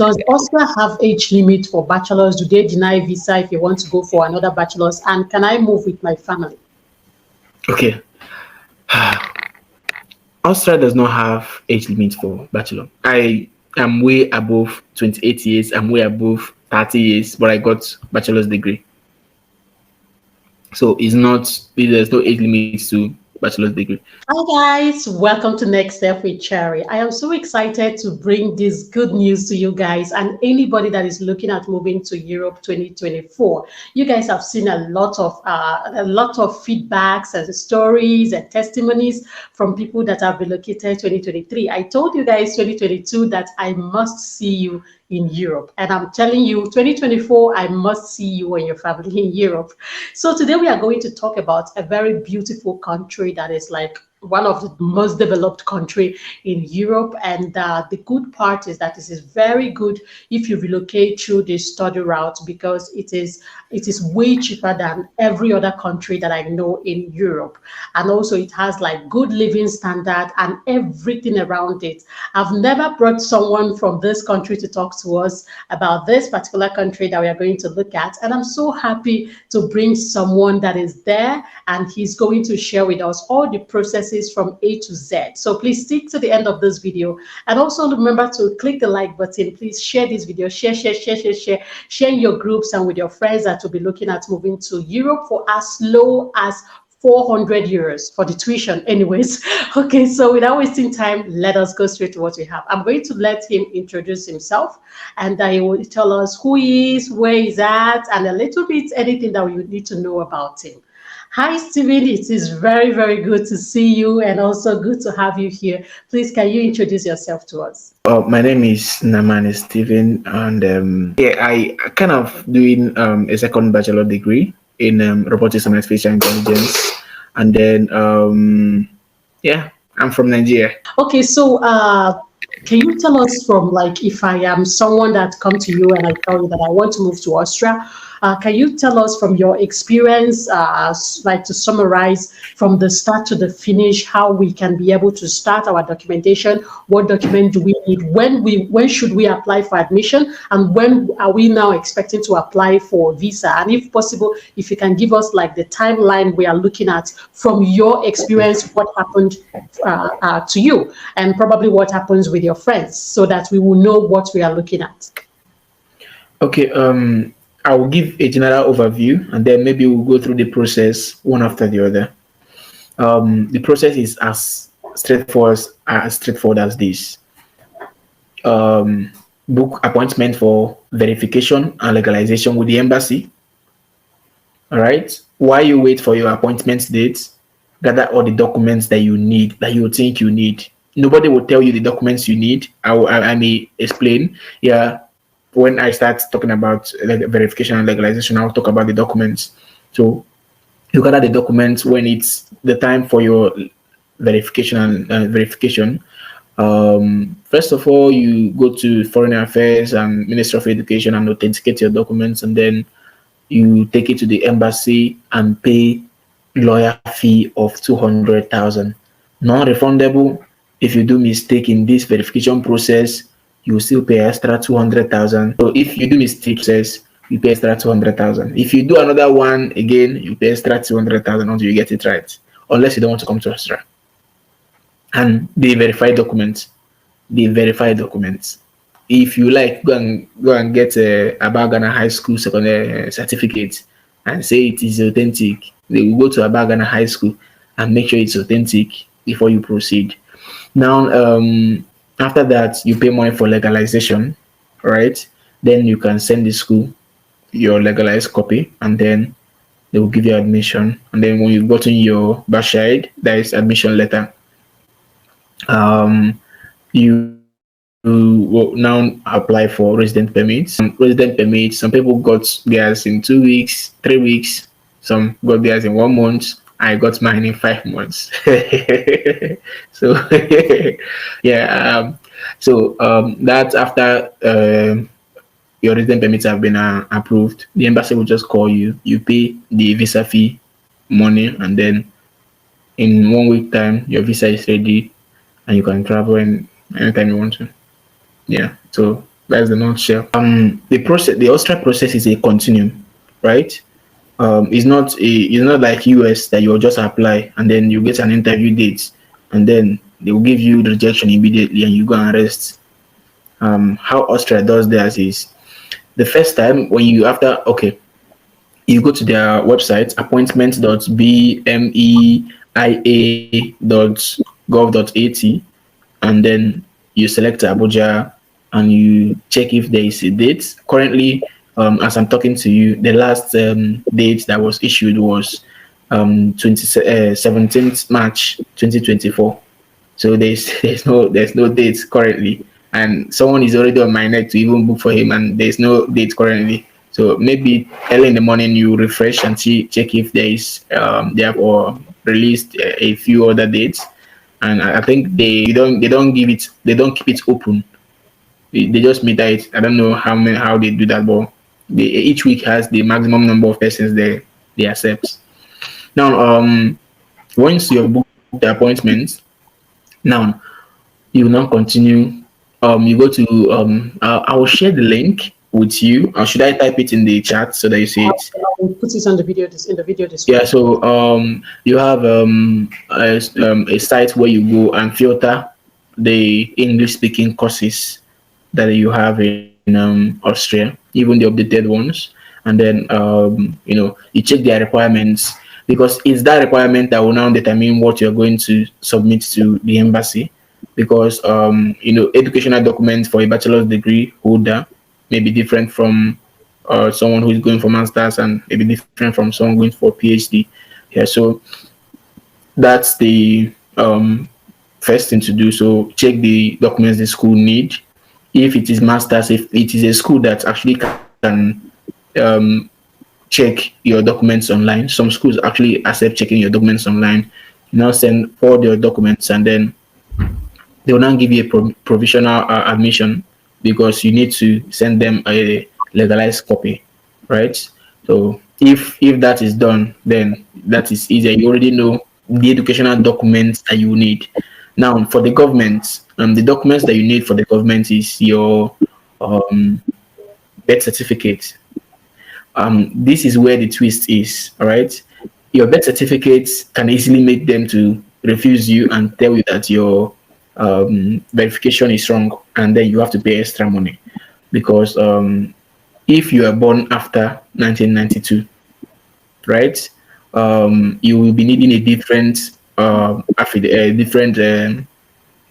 Does Austria have age limit for bachelors? Do they deny visa if you want to go for another bachelor's? And can I move with my family? Okay. Austria does not have age limit for bachelor. I am way above 28 years. I'm way above 30 years, but I got bachelor's degree. So it's not, there's no age limit to bachelor's degree. Hi guys, welcome to Next Step with Cherry. I am so excited to bring this good news to you guys and anybody that is looking at moving to Europe 2024. You guys have seen a lot of feedbacks and stories and testimonies from people that have relocated 2023. I told you guys 2022 that I must see you in Europe. And I'm telling you, 2024, I must see you and your family in Europe. So today we are going to talk about a very beautiful country that is like one of the most developed country in Europe. And the good part is that this is very good if you relocate through this study route, because it is way cheaper than every other country that I know in Europe. And also it has like good living standard and everything around it. I've never brought someone from this country to talk to us about this particular country that we are going to look at. And I'm so happy to bring someone that is there, and he's going to share with us all the processes from A to Z. So please stick to the end of this video, and also remember to click the like button. Please share this video, share in your groups and with your friends that will be looking at moving to Europe for as low as 400 euros for the tuition anyways. Okay, so without wasting time, let us go straight to what we have. I'm going to let him introduce himself, and he will tell us who he is, where he's at, and a little bit anything that we need to know about him. Hi, Stephen. It is very, very good to see you, and also good to have you here. Please, can you introduce yourself to us? My name is s.nnamani Stephen, and I kind of doing a second bachelor degree in robotics and artificial intelligence, and then I'm from Nigeria. Okay, so can you tell us from, like, if I am someone that come to you and I tell you that I want to move to Austria, can you tell us from your experience, like to summarize from the start to the finish, how we can be able to start our documentation? What document do we need? When should we apply for admission? And when are we now expecting to apply for visa? And if possible, if you can give us like the timeline we are looking at from your experience, what happened to you, and probably what happens with your friends, so that we will know what we are looking at. Okay, I will give a general overview, and then maybe we'll go through the process one after the other. The process is as straightforward as this. Book appointment for verification and legalization with the embassy. All right. While you wait for your appointment date, gather all the documents that you need, that you think you need. Nobody will tell you the documents you need. I may explain. Yeah. When I start talking about verification and legalization, I'll talk about the documents. So you gather the documents when it's the time for your verification and verification. First of all, you go to Foreign Affairs and Ministry of Education and authenticate your documents, and then you take it to the embassy and pay lawyer fee of 200,000. Non-refundable. If you do mistake in this verification process, you will still pay extra 200,000. So if you do mistakes, you pay extra 200,000. If you do another one again, you pay extra 200,000 until you get it right, unless you don't want to come to Austria. And the verified documents. If you like, go and get a Ghana High School secondary certificate and say it is authentic. They will go to Ghana High School and make sure it's authentic before you proceed. Now, after that, you pay money for legalization, right? Then you can send the school your legalized copy, and then they will give you admission. And then when you've gotten your Bashide, that is admission letter, you will now apply for resident permits. Resident permits, some people got theirs in 2 weeks, 3 weeks, some got theirs in 1 month. I got mine in 5 months. So that's after your resident permits have been approved. The embassy will just call you. You pay the visa fee money, and then in 1 week time, your visa is ready, and you can travel anytime you want to. Yeah. So That's the nutshell. The Austria process is a continuum, right? It's not like US that you'll just apply and then you get an interview date and then they will give you the rejection immediately and you go and rest. How Austria does theirs is the first time when you after okay, you go to their website appointment.bemeia.gov.at and then you select Abuja and you check if there is a date. Currently, as I'm talking to you, the last date that was issued was 17th March 2024. So there's no date currently, and someone is already on my neck to even book for him, and there's no date currently. So maybe early in the morning you refresh and see check if there is they have or released a few other dates, and I think they don't give it they don't keep it open. They just meter it. I don't know how they do that, but each week has the maximum number of persons they accept. Now, once you have booked the appointment, now you will now continue. You go to I will share the link with you. Or should I type it in the chat so that you see it? I'll put it on the video in the video Yeah. description. So you have a site where you go and filter the English speaking courses that you have in Austria, even the updated ones, and then you check their requirements because it's that requirement that will now determine what you're going to submit to the embassy. Because educational documents for a bachelor's degree holder may be different from someone who is going for masters, and maybe different from someone going for PhD. Yeah, so that's the first thing to do. So check the documents the school need. If it is masters, if it is a school that actually can um, check your documents online, some schools actually accept checking your documents online. You now send all your documents and then they will now give you a provisional admission because you need to send them a legalized copy, right? So if that is done, then that is easier. You already know the educational documents that you need. Now for the government, the documents that you need for the government is your um, birth certificate. This is where the twist is. All right, your birth certificate can easily make them to refuse you and tell you that your verification is wrong, and then you have to pay extra money because if you are born after 1992, right, you will be needing a different different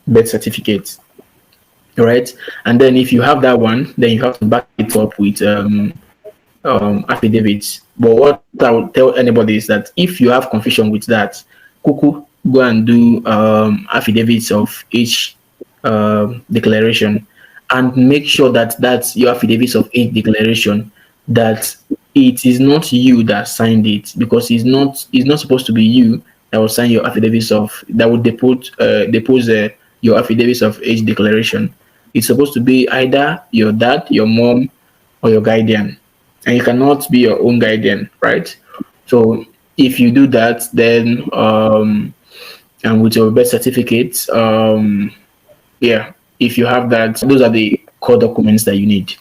birth certificate, right? And then if you have that one, then you have to back it up with affidavits. But what I would tell anybody is that if you have confusion with that, Kuku, go and do affidavits of each declaration, and make sure that that's your affidavits of each declaration, that it is not you that signed it, because it's not supposed to be you that will sign your affidavits of that would depose your affidavits of age declaration. It's supposed to be either your dad, your mom, or your guardian, and you cannot be your own guardian, right? So if you do that, then and with your birth certificate, yeah, if you have that, those are the core documents that you need.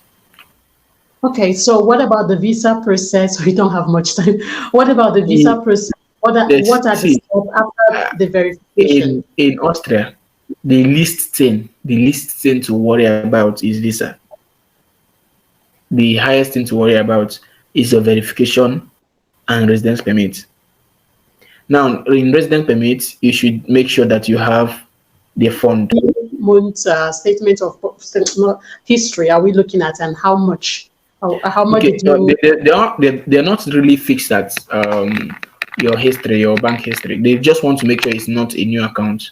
Okay, so what about the visa process? We don't have much time. What about the In visa process? this, What are the see, steps after uh, the verification? in Austria, the least thing to worry about is visa. The highest thing to worry about is your verification and residence permit. Now, in residence permit, you should make sure that you have the fund. Month statement of history are we looking at, and how much? How much Okay, did you? they're not really fixed at your history, your bank history. They just want to make sure it's not a new account,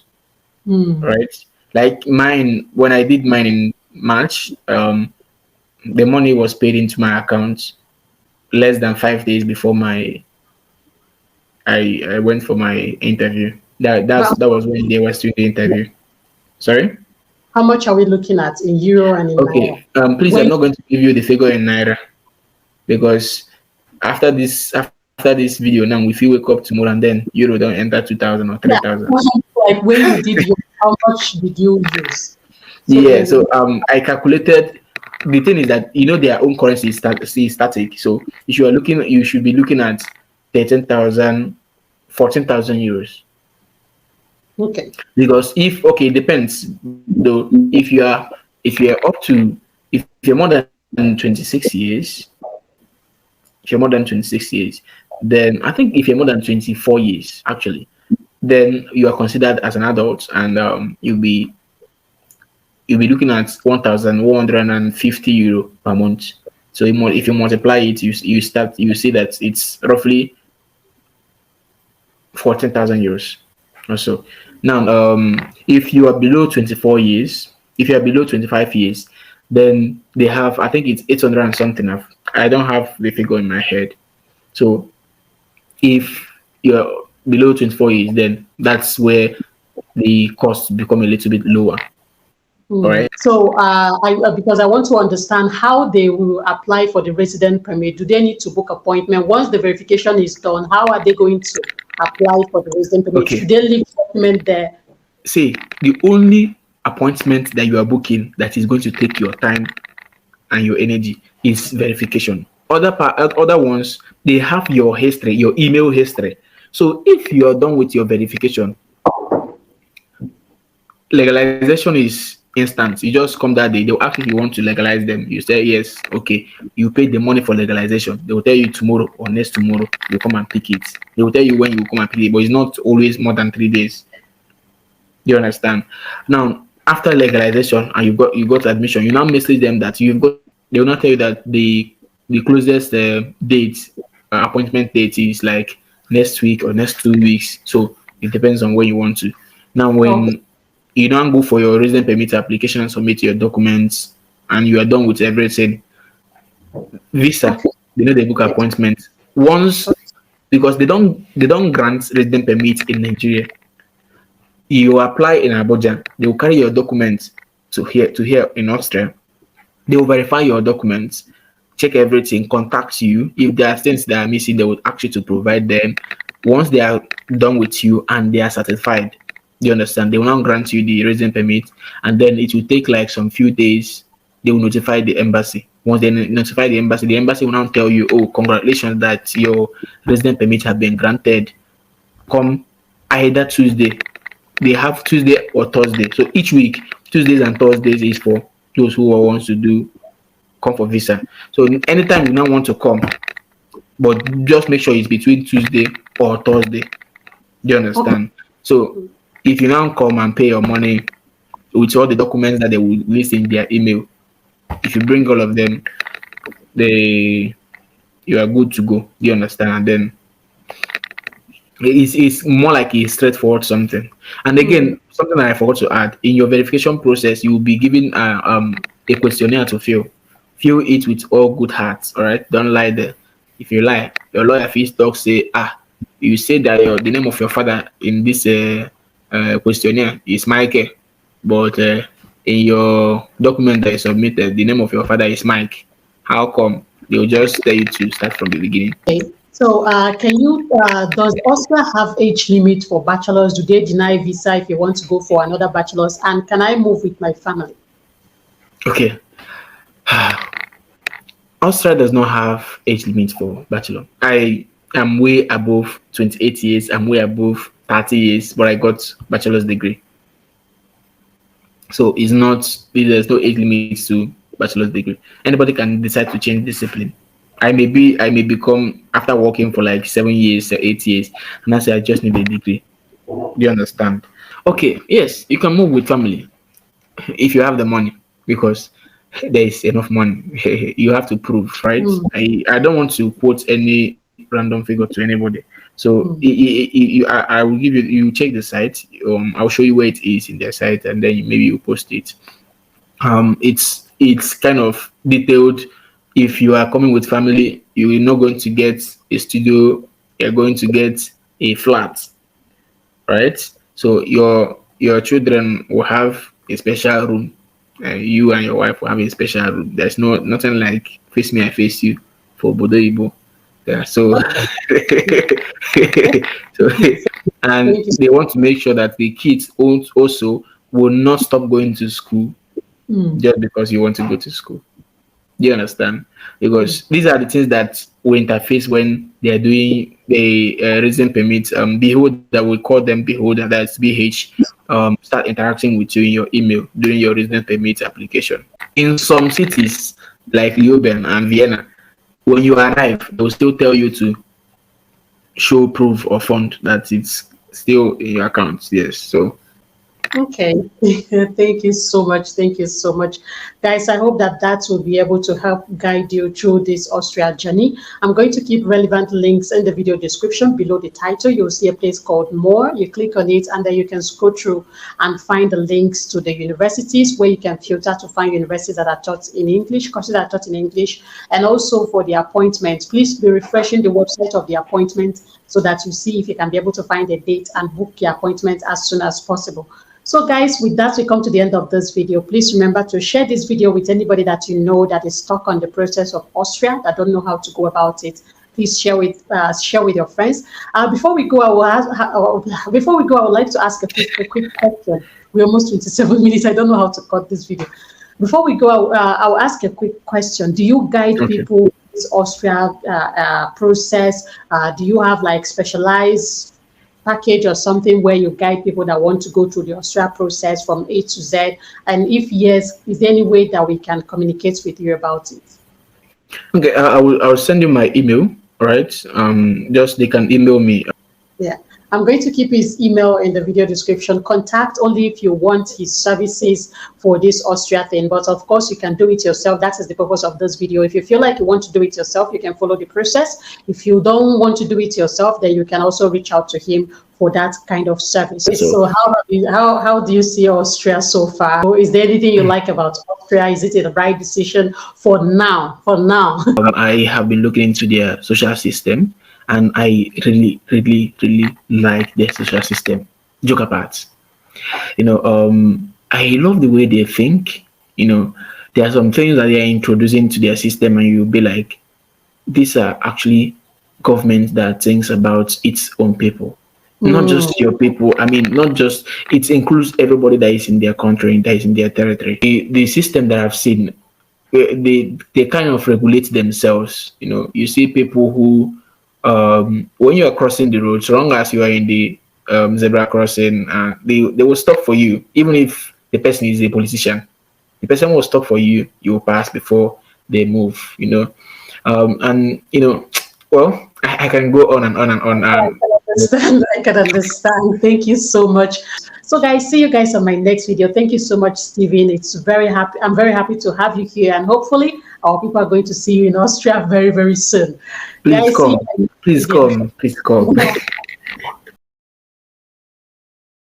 Hmm. right? Like mine, when I did mine in March, the money was paid into my account less than 5 days before I went for my interview. That was when they were doing the interview. Sorry. How much are we looking at in euro and in naira? Okay. Please, I'm When not going to give you the figure in naira because after this video now, if you wake up tomorrow and then euro don't enter 2,000 or three yeah, thousand. like when you did your, how much did you use? So Yeah. in So I calculated. the thing is that their own currency is static. So if you are looking, you should be looking at 13,000, 14,000 euros. Okay. Because if okay, it depends though. If you're up to if you're more than 26 years, if you're more than 26 years, then I think if you're more than 24 years, actually, then you are considered as an adult, and you'll be looking at 1,150 euro per month. So if you multiply it, you see that it's roughly 14,000 euros or so. Now, if you are below 24 years, if you are below 25 years, then they have, I think it's 800 and something. I don't have the figure in my head. So if you're below 24 years, then that's where the costs become a little bit lower. All right. So, because I want to understand how they will apply for the resident permit. Do they need to book appointment? Once the verification is done, how are they going to apply for the resident permit? Okay. Should they leave document there? See, the only appointment that you are booking that is going to take your time and your energy is verification. Other ones, they have your history, your email history. So if you are done with your verification, legalization is instant. You just come that day. They'll ask if you want to legalize them. You say yes, okay. You pay the money for legalization. They will tell you tomorrow or next tomorrow. You come and pick it. They will tell you when you come and pick it, but it's not always more than 3 days. You understand? Now, after legalization and you got admission, you now message them that you've got. They will not tell you that the closest date appointment date is like next week or next 2 weeks. So it depends on where you want to. Now, Okay. when you don't go for your resident permit application and submit your documents, and you are done with everything, visa, Okay. they book appointment once, because they don't grant resident permit in Nigeria. You apply in Abuja, they will carry your documents to here in Austria. They will verify your documents, check everything, contact you. If there are things that are missing, they will ask you to provide them. Once they are done with you and they are satisfied, you understand, they will now grant you the resident permit, and then it will take like some few days. They will notify the embassy. Once they notify the embassy will now tell you, oh, congratulations that your resident permit have been granted. Come either Tuesday. They have Tuesday or Thursday. So each week, Tuesdays and Thursdays is for those who wants to come for visa. So anytime you now want to come, but just make sure it's between Tuesday or Thursday. Do you Okay. understand? So if you now come and pay your money with all the documents that they will list in their email, if you bring all of them, you are good to go. Do you understand? And then it's more like a straightforward something. And again, something that I forgot to add, in your verification process, you will be given a questionnaire to fill it with all good hearts. All right, don't lie there. If you lie, your lawyer fees talk say, you say that the name of your father in this questionnaire is Michael, but in your document that is submitted, the name of your father is Mike. How come? They'll just tell you to start from the beginning. Okay. So, does Austria have age limit for bachelors? Do they deny visa if you want to go for another bachelor's? And can I move with my family? Okay. Austria does not have age limit for bachelor. I am way above 28 years. I'm way above 30 years, but I got bachelor's degree. So it's not, there's no age limit to bachelor's degree. Anybody can decide to change discipline. I may become, after working for like 7 years or 8 years, and I say I just need a degree. Do you understand? Okay, yes, you can move with family if you have the money, because there is enough money. You have to prove, right? Mm, I don't want to quote any random figure to anybody. So mm. I will give you check the site. I'll show you where it is in their site, and then maybe you post it. It's kind of detailed. If you are coming with family, you're not going to get a studio. You're going to get a flat, right? So your children will have a special room. You and your wife will have a special room. There's nothing like face me, I face you for Bodo Ibo. Yeah. So Okay. so and Thank you. they want to make sure that the kids also will not stop going to school Mm. just because you want to go to school. Do you understand? Because these are the things that we interface when they are doing the resident permit. Beholder, we call them beholder, that's BH. Start interacting with you in your email during your resident permit application. In some cities like Leoben and Vienna, when you arrive, they will still tell you to show proof of fund that it's still in your account. Yes. So Okay, thank you so much. Thank you so much, guys. I hope that that will be able to help guide you through this Austria journey. I'm going to keep relevant links in the video description below the title. You'll see a place called More. You click on it, and then you can scroll through and find the links to the universities where you can filter to find universities that are taught in English, courses that are taught in English, and also for the appointments. Please be refreshing the website of the appointment so that you see if you can be able to find a date and book your appointment as soon as possible. So guys, with that, we come to the end of this video. Please remember to share this video with anybody that you know that is stuck on the process of Austria, that don't know how to go about it. Please share with your friends. Before we go, I would like to ask a quick question. We're almost 27 minutes. I don't know how to cut this video. Before we go, I'll ask a quick question. Do you guide people with this Austria process? Do you have like specialized package or something where you guide people that want to go through the Austria process from A to Z? And if yes, is there any way that we can communicate with you about it? Okay, I'll send you my email. All right. Just they can email me. Yeah, I'm going to keep his email in the video description. Contact only if you want his services for this Austria thing. But of course, you can do it yourself. That is the purpose of this video. If you feel like you want to do it yourself, you can follow the process. If you don't want to do it yourself, then you can also reach out to him for that kind of service. So how do you see Austria so far? Is there anything you like about Austria? Is it the right decision for now? I have been looking into their social system, and I really like their social system. Joke apart, I love the way they think. There are some things that they are introducing to their system, and you'll be like, these are actually government that thinks about its own people. Not just your people. I mean, not just, it includes everybody that is in their country, that is in their territory. The system that I've seen, they kind of regulate themselves. You see people who, when you are crossing the road, so long as you are in the zebra crossing, they will stop for you, even if the person is a politician. The person will stop for you. You will pass before they move. Well, I can go on and on and on. I can understand. Thank you so much. So guys, see you guys on my next video. Thank you so much, Steven. I'm very happy to have you here, and hopefully our people are going to see you in Austria very, very soon. Please come. Please come.